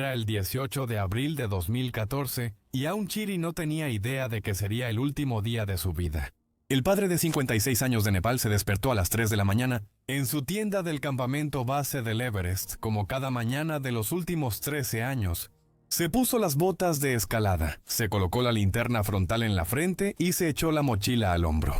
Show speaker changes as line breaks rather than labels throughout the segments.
Era el 18 de abril de 2014 y Aung Chiri no tenía idea de que sería el último día de su vida. El padre de 56 años de Nepal se despertó a las 3 de la mañana en su tienda del campamento base del Everest, como cada mañana de los últimos 13 años. Se puso las botas de escalada, se colocó la linterna frontal en la frente y se echó la mochila al hombro.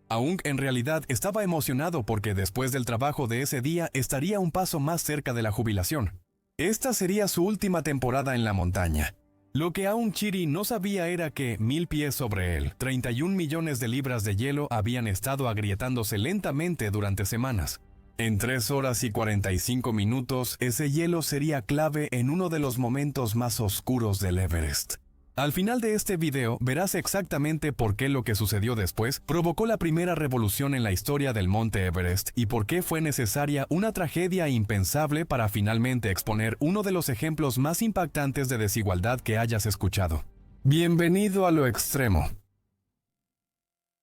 Aung en realidad estaba emocionado porque después del trabajo de ese día estaría un paso más cerca de la jubilación. Esta sería su última temporada en la montaña. Lo que Aung Chiri no sabía era que 1000 pies sobre él, 31 millones de libras de hielo habían estado agrietándose lentamente durante semanas. En 3 horas y 45 minutos, ese hielo sería clave en uno de los momentos más oscuros del Everest. Al final de este video verás exactamente por qué lo que sucedió después provocó la primera revolución en la historia del Monte Everest y por qué fue necesaria una tragedia impensable para finalmente exponer uno de los ejemplos más impactantes de desigualdad que hayas escuchado. Bienvenido a lo extremo.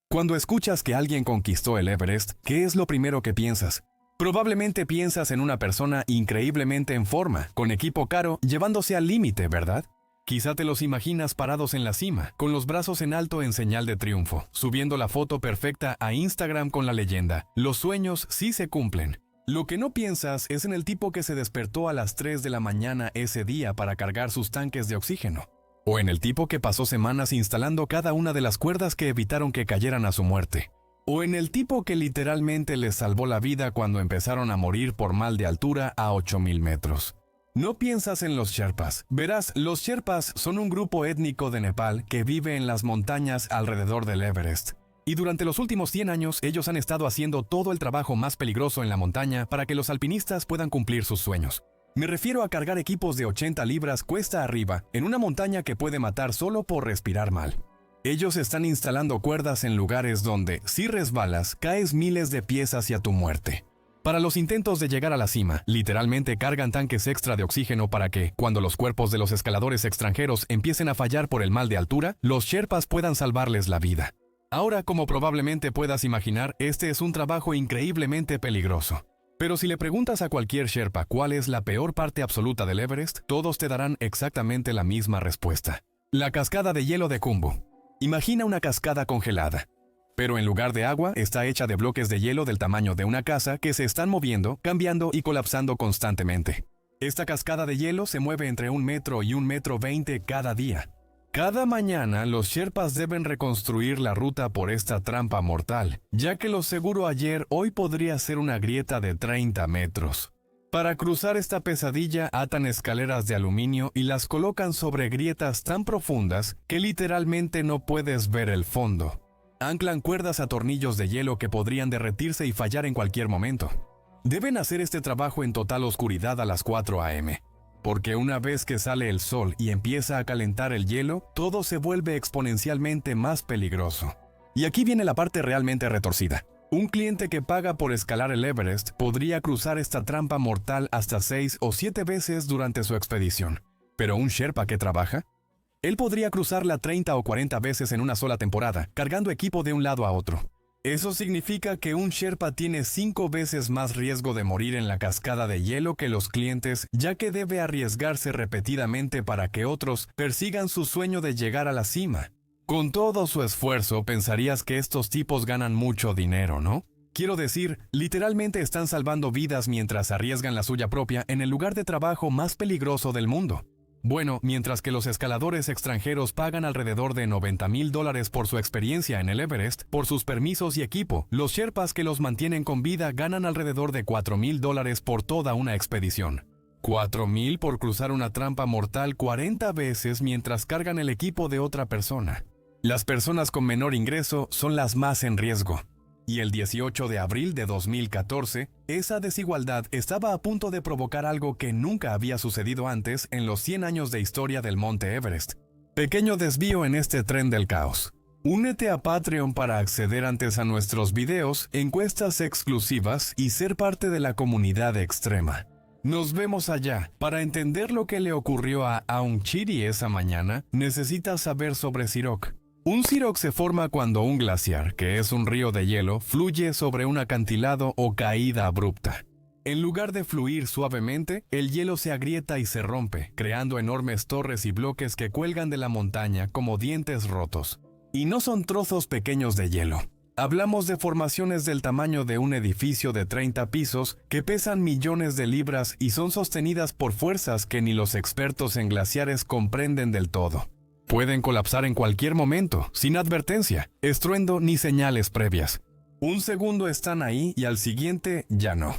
Cuando escuchas que alguien conquistó el Everest, ¿qué es lo primero que piensas? Probablemente piensas en una persona increíblemente en forma, con equipo caro, llevándose al límite, ¿verdad? Quizá te los imaginas parados en la cima, con los brazos en alto en señal de triunfo, subiendo la foto perfecta a Instagram con la leyenda: los sueños sí se cumplen. Lo que no piensas es en el tipo que se despertó a las 3 de la mañana ese día para cargar sus tanques de oxígeno. O en el tipo que pasó semanas instalando cada una de las cuerdas que evitaron que cayeran a su muerte. O en el tipo que literalmente les salvó la vida cuando empezaron a morir por mal de altura a 8000 metros. No piensas en los Sherpas. Verás, los Sherpas son un grupo étnico de Nepal que vive en las montañas alrededor del Everest. Y durante los últimos 100 años, ellos han estado haciendo todo el trabajo más peligroso en la montaña para que los alpinistas puedan cumplir sus sueños. Me refiero a cargar equipos de 80 libras cuesta arriba en una montaña que puede matar solo por respirar mal. Ellos están instalando cuerdas en lugares donde, si resbalas, caes miles de pies hacia tu muerte. Para los intentos de llegar a la cima, literalmente cargan tanques extra de oxígeno para que, cuando los cuerpos de los escaladores extranjeros empiecen a fallar por el mal de altura, los Sherpas puedan salvarles la vida. Ahora, como probablemente puedas imaginar, este es un trabajo increíblemente peligroso. Pero si le preguntas a cualquier Sherpa cuál es la peor parte absoluta del Everest, todos te darán exactamente la misma respuesta: la cascada de hielo de Khumbu. Imagina una cascada congelada. Pero en lugar de agua, está hecha de bloques de hielo del tamaño de una casa que se están moviendo, cambiando y colapsando constantemente. Esta cascada de hielo se mueve entre 1 metro y 1,20 metros cada día. Cada mañana, los Sherpas deben reconstruir la ruta por esta trampa mortal, ya que lo seguro ayer hoy podría ser una grieta de 30 metros. Para cruzar esta pesadilla, atan escaleras de aluminio y las colocan sobre grietas tan profundas que literalmente no puedes ver el fondo. Anclan cuerdas a tornillos de hielo que podrían derretirse y fallar en cualquier momento. Deben hacer este trabajo en total oscuridad a las 4 a.m., porque una vez que sale el sol y empieza a calentar el hielo, todo se vuelve exponencialmente más peligroso. Y aquí viene la parte realmente retorcida. Un cliente que paga por escalar el Everest podría cruzar esta trampa mortal hasta 6 o 7 veces durante su expedición. Pero un Sherpa que trabaja, él podría cruzarla 30 o 40 veces en una sola temporada, cargando equipo de un lado a otro. Eso significa que un Sherpa tiene 5 veces más riesgo de morir en la cascada de hielo que los clientes, ya que debe arriesgarse repetidamente para que otros persigan su sueño de llegar a la cima. Con todo su esfuerzo, pensarías que estos tipos ganan mucho dinero, ¿no? Quiero decir, literalmente están salvando vidas mientras arriesgan la suya propia en el lugar de trabajo más peligroso del mundo. Bueno, mientras que los escaladores extranjeros pagan alrededor de $90,000 por su experiencia en el Everest, por sus permisos y equipo, los Sherpas que los mantienen con vida ganan alrededor de $4,000 por toda una expedición. $4,000 por cruzar una trampa mortal 40 veces mientras cargan el equipo de otra persona. Las personas con menor ingreso son las más en riesgo. Y el 18 de abril de 2014, esa desigualdad estaba a punto de provocar algo que nunca había sucedido antes en los 100 años de historia del Monte Everest. Pequeño desvío en este tren del caos. Únete a Patreon para acceder antes a nuestros videos, encuestas exclusivas y ser parte de la comunidad extrema. Nos vemos allá. Para entender lo que le ocurrió a Aung Chiri esa mañana, necesitas saber sobre Siroc. Un siroc se forma cuando un glaciar, que es un río de hielo, fluye sobre un acantilado o caída abrupta. En lugar de fluir suavemente, el hielo se agrieta y se rompe, creando enormes torres y bloques que cuelgan de la montaña como dientes rotos. Y no son trozos pequeños de hielo. Hablamos de formaciones del tamaño de un edificio de 30 pisos que pesan millones de libras y son sostenidas por fuerzas que ni los expertos en glaciares comprenden del todo. Pueden colapsar en cualquier momento, sin advertencia, estruendo ni señales previas. Un segundo están ahí y al siguiente ya no.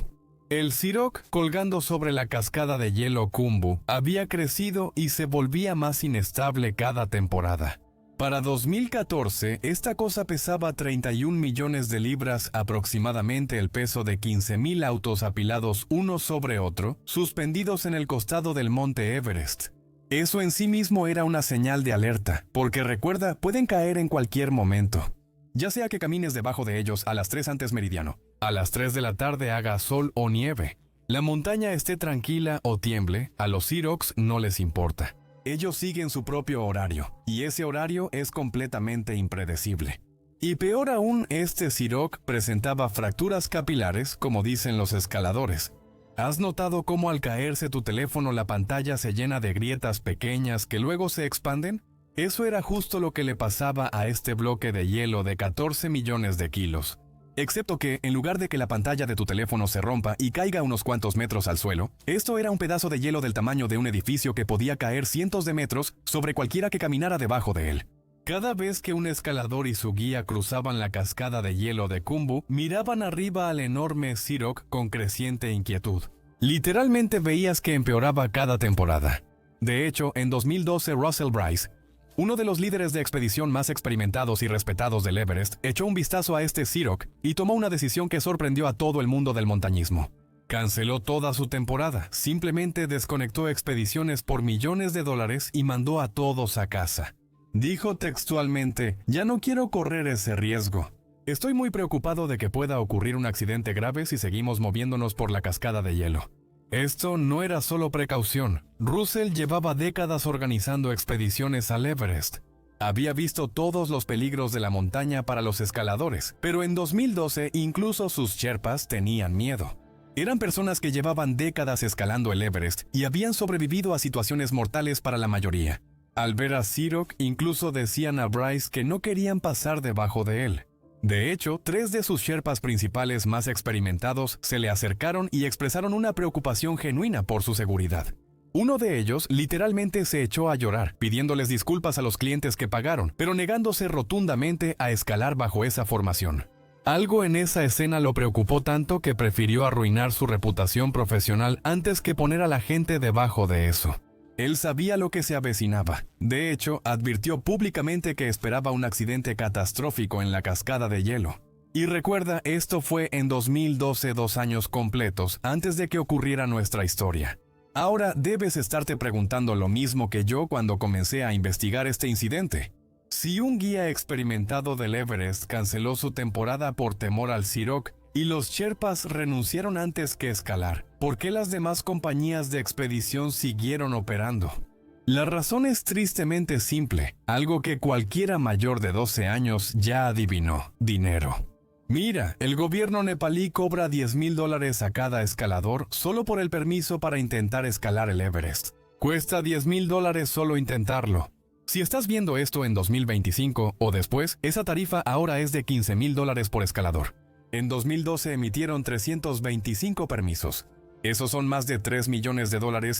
El Cirrus, colgando sobre la cascada de hielo Khumbu, había crecido y se volvía más inestable cada temporada. Para 2014, esta cosa pesaba 31 millones de libras, aproximadamente el peso de 15,000 autos apilados uno sobre otro, suspendidos en el costado del monte Everest. Eso en sí mismo era una señal de alerta, porque recuerda, pueden caer en cualquier momento. Ya sea que camines debajo de ellos a las 3 antes meridiano, a las 3 de la tarde haga sol o nieve, la montaña esté tranquila o tiemble, a los Cirrus no les importa. Ellos siguen su propio horario, y ese horario es completamente impredecible. Y peor aún, este Cirrus presentaba fracturas capilares, como dicen los escaladores. ¿Has notado cómo al caerse tu teléfono la pantalla se llena de grietas pequeñas que luego se expanden? Eso era justo lo que le pasaba a este bloque de hielo de 14 millones de kilos. Excepto que, en lugar de que la pantalla de tu teléfono se rompa y caiga unos cuantos metros al suelo, esto era un pedazo de hielo del tamaño de un edificio que podía caer cientos de metros sobre cualquiera que caminara debajo de él. Cada vez que un escalador y su guía cruzaban la cascada de hielo de Khumbu, miraban arriba al enorme Cirrus con creciente inquietud. Literalmente veías que empeoraba cada temporada. De hecho, en 2012 Russell Bryce, uno de los líderes de expedición más experimentados y respetados del Everest, echó un vistazo a este Cirrus y tomó una decisión que sorprendió a todo el mundo del montañismo. Canceló toda su temporada, simplemente desconectó expediciones por millones de dólares y mandó a todos a casa. Dijo textualmente, "Ya no quiero correr ese riesgo. Estoy muy preocupado de que pueda ocurrir un accidente grave si seguimos moviéndonos por la cascada de hielo". Esto no era solo precaución. Russell llevaba décadas organizando expediciones al Everest. Había visto todos los peligros de la montaña para los escaladores, pero en 2012 incluso sus sherpas tenían miedo. Eran personas que llevaban décadas escalando el Everest y habían sobrevivido a situaciones mortales para la mayoría. Al ver a Cirrus, incluso decían a Bryce que no querían pasar debajo de él. De hecho, 3 de sus sherpas principales más experimentados se le acercaron y expresaron una preocupación genuina por su seguridad. Uno de ellos literalmente se echó a llorar, pidiéndoles disculpas a los clientes que pagaron, pero negándose rotundamente a escalar bajo esa formación. Algo en esa escena lo preocupó tanto que prefirió arruinar su reputación profesional antes que poner a la gente debajo de eso. Él sabía lo que se avecinaba. De hecho, advirtió públicamente que esperaba un accidente catastrófico en la cascada de hielo. Y recuerda, esto fue en 2012, 2 años completos antes de que ocurriera nuestra historia. Ahora debes estarte preguntando lo mismo que yo cuando comencé a investigar este incidente. Si un guía experimentado del Everest canceló su temporada por temor al Cirrus y los sherpas renunciaron antes que escalar, ¿por qué las demás compañías de expedición siguieron operando? La razón es tristemente simple, algo que cualquiera mayor de 12 años ya adivinó: dinero. Mira, el gobierno nepalí cobra $10,000 a cada escalador solo por el permiso para intentar escalar el Everest. Cuesta $10,000 solo intentarlo. Si estás viendo esto en 2025 o después, esa tarifa ahora es de $15,000 por escalador. En 2012 emitieron 325 permisos. Esos son más de $3 millones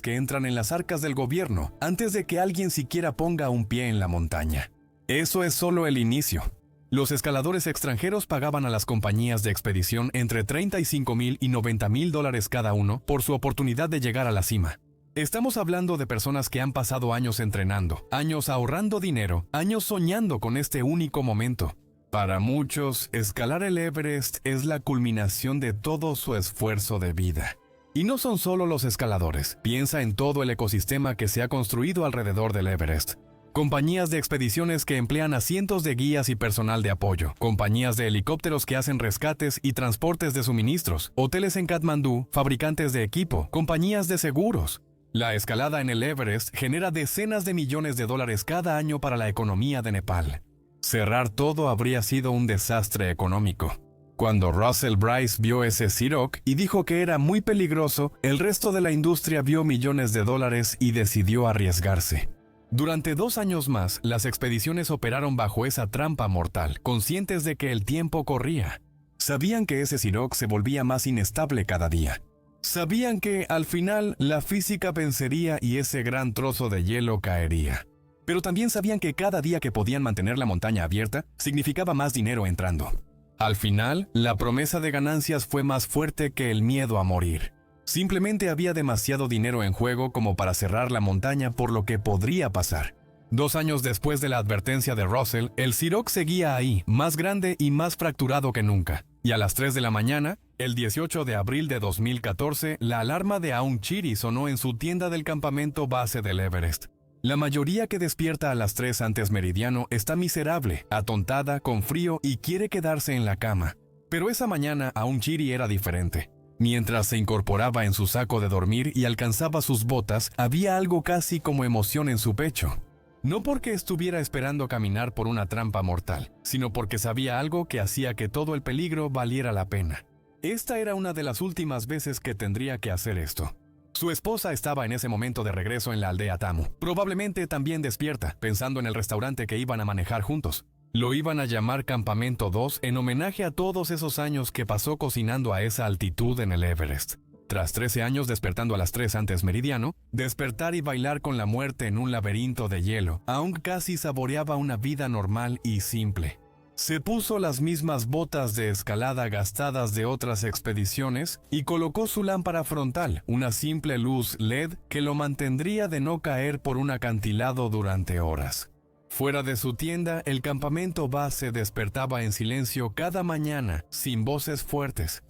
que entran en las arcas del gobierno antes de que alguien siquiera ponga un pie en la montaña. Eso es solo el inicio. Los escaladores extranjeros pagaban a las compañías de expedición entre $35,000 y $90,000 cada uno por su oportunidad de llegar a la cima. Estamos hablando de personas que han pasado años entrenando, años ahorrando dinero, años soñando con este único momento. Para muchos, escalar el Everest es la culminación de todo su esfuerzo de vida. Y no son solo los escaladores. Piensa en todo el ecosistema que se ha construido alrededor del Everest. Compañías de expediciones que emplean a cientos de guías y personal de apoyo, compañías de helicópteros que hacen rescates y transportes de suministros, hoteles en Katmandú, fabricantes de equipo, compañías de seguros. La escalada en el Everest genera decenas de millones de dólares cada año para la economía de Nepal. Cerrar todo habría sido un desastre económico. Cuando Russell Bryce vio ese Siroc y dijo que era muy peligroso, el resto de la industria vio millones de dólares y decidió arriesgarse. Durante 2 años más, las expediciones operaron bajo esa trampa mortal, conscientes de que el tiempo corría. Sabían que ese Siroc se volvía más inestable cada día. Sabían que, al final, la física vencería y ese gran trozo de hielo caería. Pero también sabían que cada día que podían mantener la montaña abierta, significaba más dinero entrando. Al final, la promesa de ganancias fue más fuerte que el miedo a morir. Simplemente había demasiado dinero en juego como para cerrar la montaña por lo que podría pasar. 2 años después de la advertencia de Russell, el Siroc seguía ahí, más grande y más fracturado que nunca. Y a las 3 de la mañana, el 18 de abril de 2014, la alarma de Aung Chiri sonó en su tienda del campamento base del Everest. La mayoría que despierta a las 3 antes meridiano está miserable, atontada, con frío y quiere quedarse en la cama. Pero esa mañana Aung Chiri era diferente. Mientras se incorporaba en su saco de dormir y alcanzaba sus botas, había algo casi como emoción en su pecho. No porque estuviera esperando caminar por una trampa mortal, sino porque sabía algo que hacía que todo el peligro valiera la pena. Esta era una de las últimas veces que tendría que hacer esto. Su esposa estaba en ese momento de regreso en la aldea Tamu, probablemente también despierta, pensando en el restaurante que iban a manejar juntos. Lo iban a llamar Campamento 2 en homenaje a todos esos años que pasó cocinando a esa altitud en el Everest. Tras 13 años despertando a las 3 antes meridiano, despertar y bailar con la muerte en un laberinto de hielo, aún casi saboreaba una vida normal y simple. Se puso las mismas botas de escalada gastadas de otras expediciones y colocó su lámpara frontal, una simple luz LED que lo mantendría de no caer por un acantilado durante horas. Fuera de su tienda, el campamento base despertaba en silencio cada mañana, sin voces fuertes.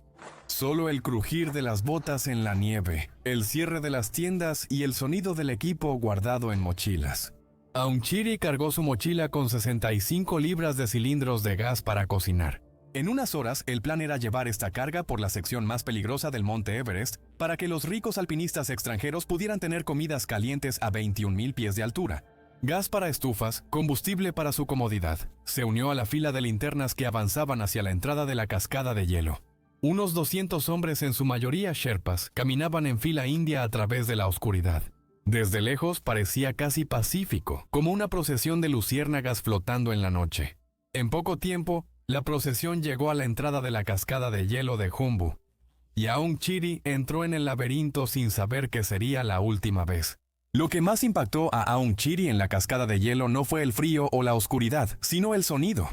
Solo el crujir de las botas en la nieve, el cierre de las tiendas y el sonido del equipo guardado en mochilas. Aung Chiri cargó su mochila con 65 libras de cilindros de gas para cocinar. En unas horas, el plan era llevar esta carga por la sección más peligrosa del monte Everest para que los ricos alpinistas extranjeros pudieran tener comidas calientes a 21,000 pies de altura. Gas para estufas, combustible para su comodidad. Se unió a la fila de linternas que avanzaban hacia la entrada de la cascada de hielo. Unos 200 hombres, en su mayoría sherpas, caminaban en fila india a través de la oscuridad. Desde lejos parecía casi pacífico, como una procesión de luciérnagas flotando en la noche. En poco tiempo, la procesión llegó a la entrada de la cascada de hielo de Khumbu, y Aung Chiri entró en el laberinto sin saber que sería la última vez. Lo que más impactó a Aung Chiri en la cascada de hielo no fue el frío o la oscuridad, sino el sonido.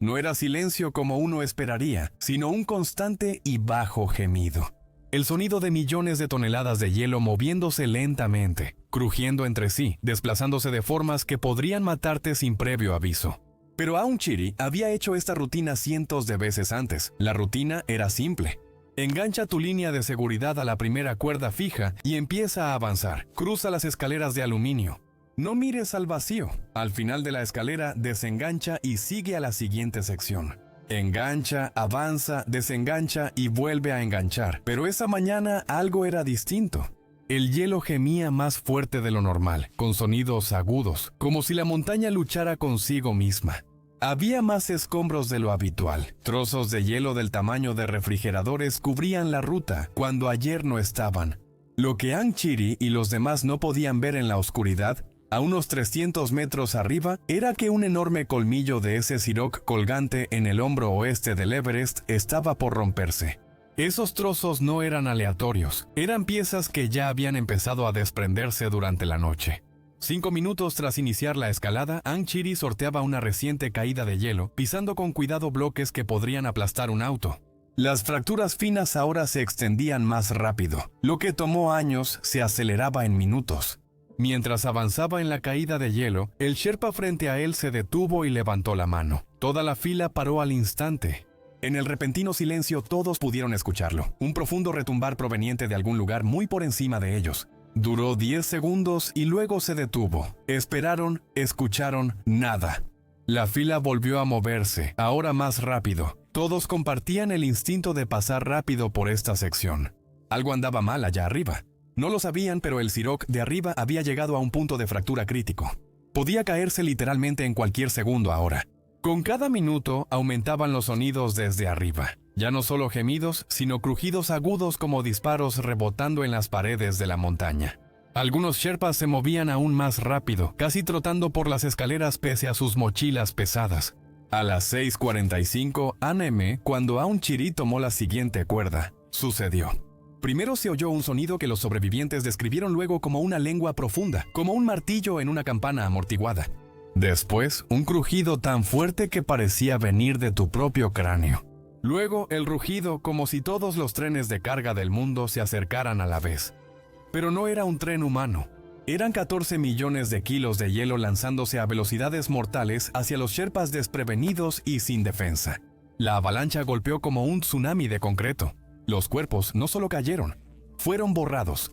No era silencio como uno esperaría, sino un constante y bajo gemido. El sonido de millones de toneladas de hielo moviéndose lentamente, crujiendo entre sí, desplazándose de formas que podrían matarte sin previo aviso. Pero Aung Chiri había hecho esta rutina cientos de veces antes. La rutina era simple. Engancha tu línea de seguridad a la primera cuerda fija y empieza a avanzar. Cruza las escaleras de aluminio. No mires al vacío. Al final de la escalera, desengancha y sigue a la siguiente sección. Engancha, avanza, desengancha y vuelve a enganchar. Pero esa mañana algo era distinto. El hielo gemía más fuerte de lo normal, con sonidos agudos, como si la montaña luchara consigo misma. Había más escombros de lo habitual. Trozos de hielo del tamaño de refrigeradores cubrían la ruta cuando ayer no estaban. Lo que Aung Chiri y los demás no podían ver en la oscuridad, a unos 300 metros arriba, era que un enorme colmillo de ese Siroc colgante en el hombro oeste del Everest estaba por romperse. Esos trozos no eran aleatorios, eran piezas que ya habían empezado a desprenderse durante la noche. 5 minutos tras iniciar la escalada, Aung Chiri sorteaba una reciente caída de hielo, pisando con cuidado bloques que podrían aplastar un auto. Las fracturas finas ahora se extendían más rápido. Lo que tomó años se aceleraba en minutos. Mientras avanzaba en la caída de hielo, el sherpa frente a él se detuvo y levantó la mano. Toda la fila paró al instante. En el repentino silencio todos pudieron escucharlo, un profundo retumbar proveniente de algún lugar muy por encima de ellos. Duró 10 segundos y luego se detuvo. Esperaron, escucharon, nada. La fila volvió a moverse, ahora más rápido. Todos compartían el instinto de pasar rápido por esta sección. Algo andaba mal allá arriba. No lo sabían, pero el Siroc de arriba había llegado a un punto de fractura crítico. Podía caerse literalmente en cualquier segundo ahora. Con cada minuto aumentaban los sonidos desde arriba. Ya no solo gemidos, sino crujidos agudos como disparos rebotando en las paredes de la montaña. Algunos sherpas se movían aún más rápido, casi trotando por las escaleras pese a sus mochilas pesadas. A las 6:45 a.m., cuando Aum Chiri tomó la siguiente cuerda, sucedió. Primero se oyó un sonido que los sobrevivientes describieron luego como una lengua profunda, como un martillo en una campana amortiguada. Después, un crujido tan fuerte que parecía venir de tu propio cráneo. Luego, el rugido como si todos los trenes de carga del mundo se acercaran a la vez. Pero no era un tren humano. Eran 14 millones de kilos de hielo lanzándose a velocidades mortales hacia los sherpas desprevenidos y sin defensa. La avalancha golpeó como un tsunami de concreto. Los cuerpos no solo cayeron, fueron borrados,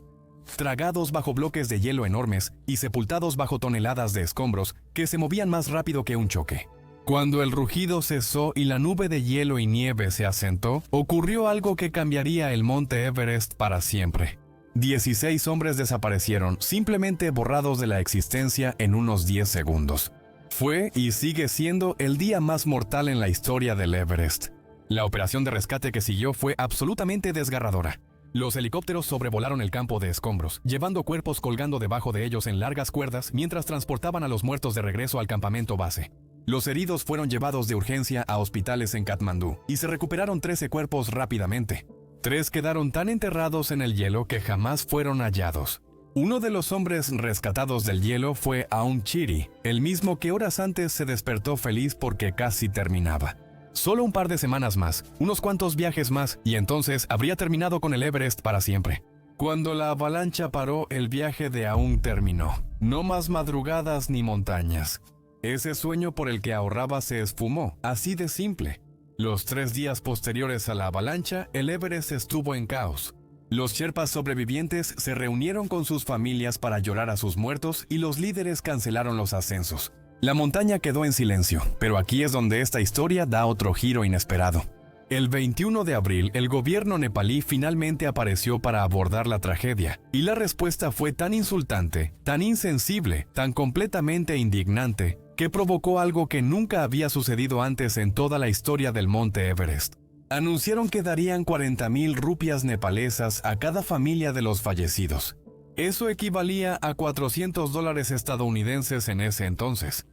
tragados bajo bloques de hielo enormes y sepultados bajo toneladas de escombros que se movían más rápido que un choque. Cuando el rugido cesó y la nube de hielo y nieve se asentó, ocurrió algo que cambiaría el monte Everest para siempre. 16 hombres desaparecieron, simplemente borrados de la existencia en unos 10 segundos. Fue y sigue siendo el día más mortal en la historia del Everest. La operación de rescate que siguió fue absolutamente desgarradora. Los helicópteros sobrevolaron el campo de escombros, llevando cuerpos colgando debajo de ellos en largas cuerdas mientras transportaban a los muertos de regreso al campamento base. Los heridos fueron llevados de urgencia a hospitales en Katmandú y se recuperaron 13 cuerpos rápidamente. 3 quedaron tan enterrados en el hielo que jamás fueron hallados. Uno de los hombres rescatados del hielo fue Aum Chiri, el mismo que horas antes se despertó feliz porque casi terminaba. Solo un par de semanas más, unos cuantos viajes más, y entonces habría terminado con el Everest para siempre. Cuando la avalancha paró, el viaje de Aum terminó. No más madrugadas ni montañas. Ese sueño por el que ahorraba se esfumó, así de simple. Los 3 días posteriores a la avalancha, el Everest estuvo en caos. Los sherpas sobrevivientes se reunieron con sus familias para llorar a sus muertos y los líderes cancelaron los ascensos. La montaña quedó en silencio, pero aquí es donde esta historia da otro giro inesperado. El 21 de abril, el gobierno nepalí finalmente apareció para abordar la tragedia, y la respuesta fue tan insultante, tan insensible, tan completamente indignante, que provocó algo que nunca había sucedido antes en toda la historia del monte Everest. Anunciaron que darían 40,000 rupias nepalesas a cada familia de los fallecidos. Eso equivalía a $400 estadounidenses en ese entonces.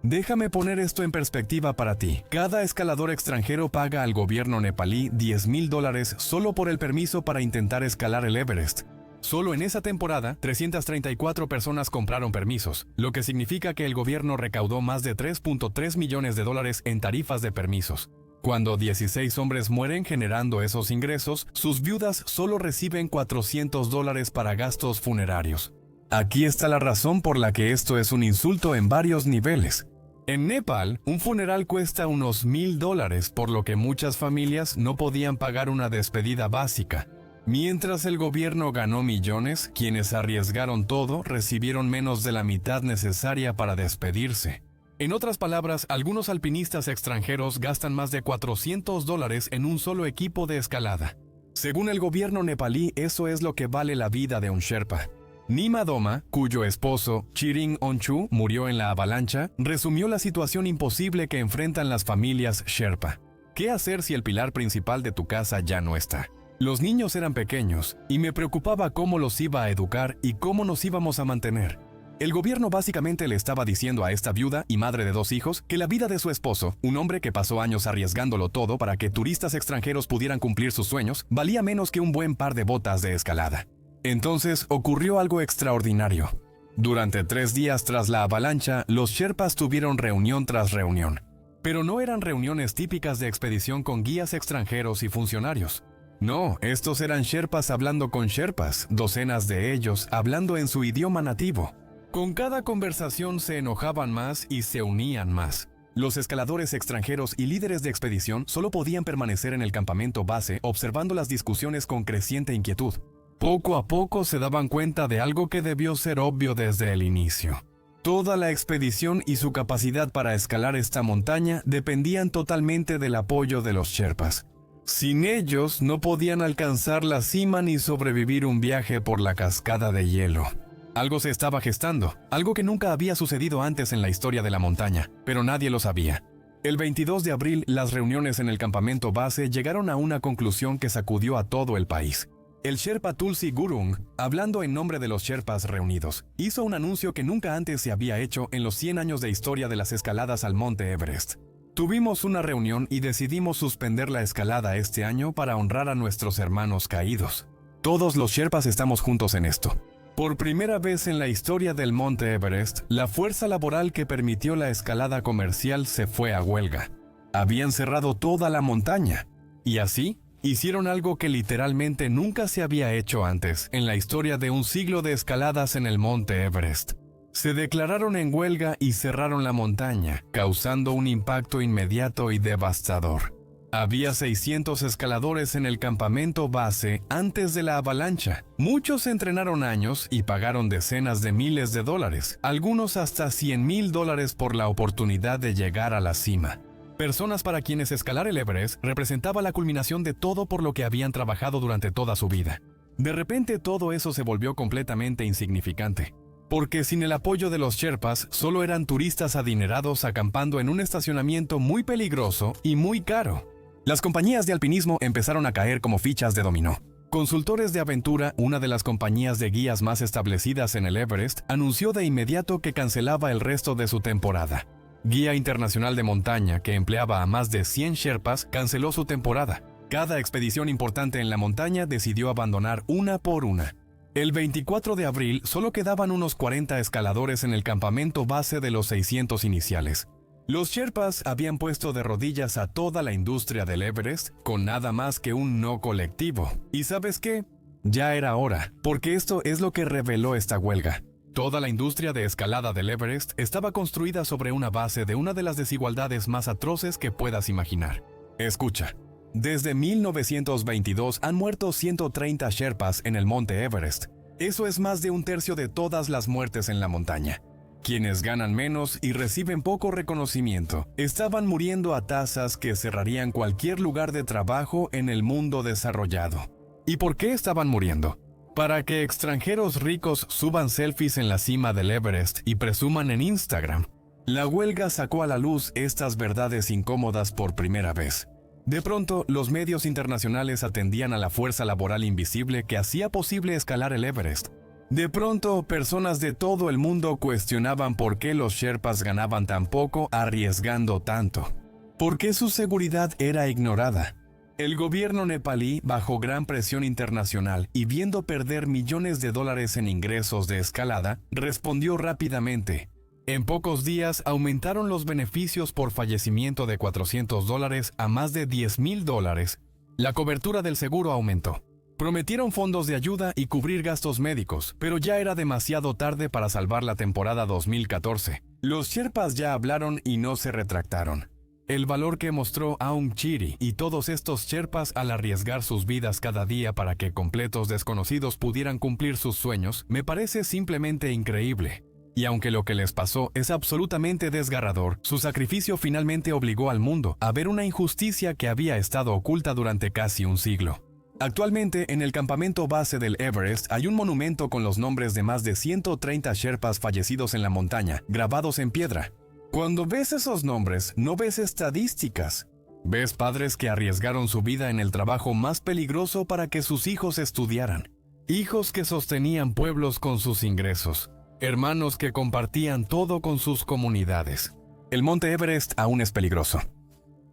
Déjame poner esto en perspectiva para ti. Cada escalador extranjero paga al gobierno nepalí $10,000 solo por el permiso para intentar escalar el Everest. Solo en esa temporada, 334 personas compraron permisos, lo que significa que el gobierno recaudó más de $3.3 millones en tarifas de permisos. Cuando 16 hombres mueren generando esos ingresos, sus viudas solo reciben $400 para gastos funerarios. Aquí está la razón por la que esto es un insulto en varios niveles. En Nepal, un funeral cuesta unos $1,000, por lo que muchas familias no podían pagar una despedida básica. Mientras el gobierno ganó millones, quienes arriesgaron todo recibieron menos de la mitad necesaria para despedirse. En otras palabras, algunos alpinistas extranjeros gastan más de $400 en un solo equipo de escalada. Según el gobierno nepalí, eso es lo que vale la vida de un sherpa. Nima Doma, cuyo esposo, Chiring Onchu, murió en la avalancha, resumió la situación imposible que enfrentan las familias sherpa. ¿Qué hacer si el pilar principal de tu casa ya no está? Los niños eran pequeños, y me preocupaba cómo los iba a educar y cómo nos íbamos a mantener. El gobierno básicamente le estaba diciendo a esta viuda y madre de 2 hijos que la vida de su esposo, un hombre que pasó años arriesgándolo todo para que turistas extranjeros pudieran cumplir sus sueños, valía menos que un buen par de botas de escalada. Entonces ocurrió algo extraordinario. Durante 3 días tras la avalancha, los sherpas tuvieron reunión tras reunión. Pero no eran reuniones típicas de expedición con guías extranjeros y funcionarios. No, estos eran sherpas hablando con sherpas, docenas de ellos hablando en su idioma nativo. Con cada conversación se enojaban más y se unían más. Los escaladores extranjeros y líderes de expedición solo podían permanecer en el campamento base observando las discusiones con creciente inquietud. Poco a poco se daban cuenta de algo que debió ser obvio desde el inicio. Toda la expedición y su capacidad para escalar esta montaña dependían totalmente del apoyo de los sherpas. Sin ellos no podían alcanzar la cima ni sobrevivir un viaje por la cascada de hielo. Algo se estaba gestando, algo que nunca había sucedido antes en la historia de la montaña, pero nadie lo sabía. El 22 de abril, las reuniones en el campamento base llegaron a una conclusión que sacudió a todo el país. El Sherpa Tulsi Gurung, hablando en nombre de los Sherpas reunidos, hizo un anuncio que nunca antes se había hecho en los 100 años de historia de las escaladas al Monte Everest. Tuvimos una reunión y decidimos suspender la escalada este año para honrar a nuestros hermanos caídos. Todos los Sherpas estamos juntos en esto. Por primera vez en la historia del Monte Everest, la fuerza laboral que permitió la escalada comercial se fue a huelga. Habían cerrado toda la montaña. Y así, hicieron algo que literalmente nunca se había hecho antes en la historia de un siglo de escaladas en el Monte Everest. Se declararon en huelga y cerraron la montaña, causando un impacto inmediato y devastador. Había 600 escaladores en el campamento base antes de la avalancha. Muchos entrenaron años y pagaron decenas de miles de dólares, algunos hasta $100,000 por la oportunidad de llegar a la cima. Personas para quienes escalar el Everest representaba la culminación de todo por lo que habían trabajado durante toda su vida. De repente todo eso se volvió completamente insignificante. Porque sin el apoyo de los Sherpas, solo eran turistas adinerados acampando en un estacionamiento muy peligroso y muy caro. Las compañías de alpinismo empezaron a caer como fichas de dominó. Consultores de Aventura, una de las compañías de guías más establecidas en el Everest, anunció de inmediato que cancelaba el resto de su temporada. Guía Internacional de Montaña, que empleaba a más de 100 Sherpas, canceló su temporada. Cada expedición importante en la montaña decidió abandonar una por una. El 24 de abril solo quedaban unos 40 escaladores en el campamento base de los 600 iniciales. Los Sherpas habían puesto de rodillas a toda la industria del Everest con nada más que un no colectivo. ¿Y sabes qué? Ya era hora, porque esto es lo que reveló esta huelga. Toda la industria de escalada del Everest estaba construida sobre una base de una de las desigualdades más atroces que puedas imaginar. Escucha, desde 1922 han muerto 130 Sherpas en el Monte Everest. Eso es más de un tercio de todas las muertes en la montaña. Quienes ganan menos y reciben poco reconocimiento estaban muriendo a tasas que cerrarían cualquier lugar de trabajo en el mundo desarrollado. ¿Y por qué estaban muriendo? Para que extranjeros ricos suban selfies en la cima del Everest y presuman en Instagram. La huelga sacó a la luz estas verdades incómodas por primera vez. De pronto, los medios internacionales atendían a la fuerza laboral invisible que hacía posible escalar el Everest. De pronto, personas de todo el mundo cuestionaban por qué los Sherpas ganaban tan poco arriesgando tanto. ¿Por qué su seguridad era ignorada? El gobierno nepalí, bajo gran presión internacional y viendo perder millones de dólares en ingresos de escalada, respondió rápidamente. En pocos días aumentaron los beneficios por fallecimiento de $400 a más de $10,000. La cobertura del seguro aumentó. Prometieron fondos de ayuda y cubrir gastos médicos, pero ya era demasiado tarde para salvar la temporada 2014. Los Sherpas ya hablaron y no se retractaron. El valor que mostró Aung Chiri y todos estos Sherpas al arriesgar sus vidas cada día para que completos desconocidos pudieran cumplir sus sueños me parece simplemente increíble. Y aunque lo que les pasó es absolutamente desgarrador, su sacrificio finalmente obligó al mundo a ver una injusticia que había estado oculta durante casi un siglo. Actualmente, en el campamento base del Everest hay un monumento con los nombres de más de 130 Sherpas fallecidos en la montaña, grabados en piedra. Cuando ves esos nombres, no ves estadísticas. Ves padres que arriesgaron su vida en el trabajo más peligroso para que sus hijos estudiaran. Hijos que sostenían pueblos con sus ingresos. Hermanos que compartían todo con sus comunidades. El Monte Everest aún es peligroso.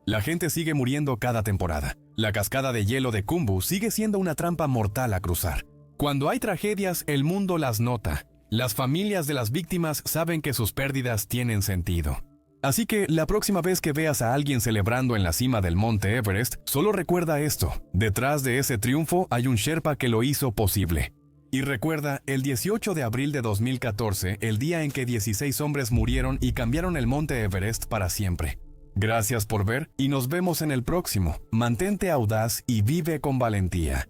La gente sigue muriendo cada temporada. La cascada de hielo de Khumbu sigue siendo una trampa mortal a cruzar. Cuando hay tragedias, el mundo las nota. Las familias de las víctimas saben que sus pérdidas tienen sentido. Así que la próxima vez que veas a alguien celebrando en la cima del Monte Everest, solo recuerda esto. Detrás de ese triunfo hay un Sherpa que lo hizo posible. Y recuerda, el 18 de abril de 2014, el día en que 16 hombres murieron y cambiaron el Monte Everest para siempre. Gracias por ver y nos vemos en el próximo. Mantente audaz y vive con valentía.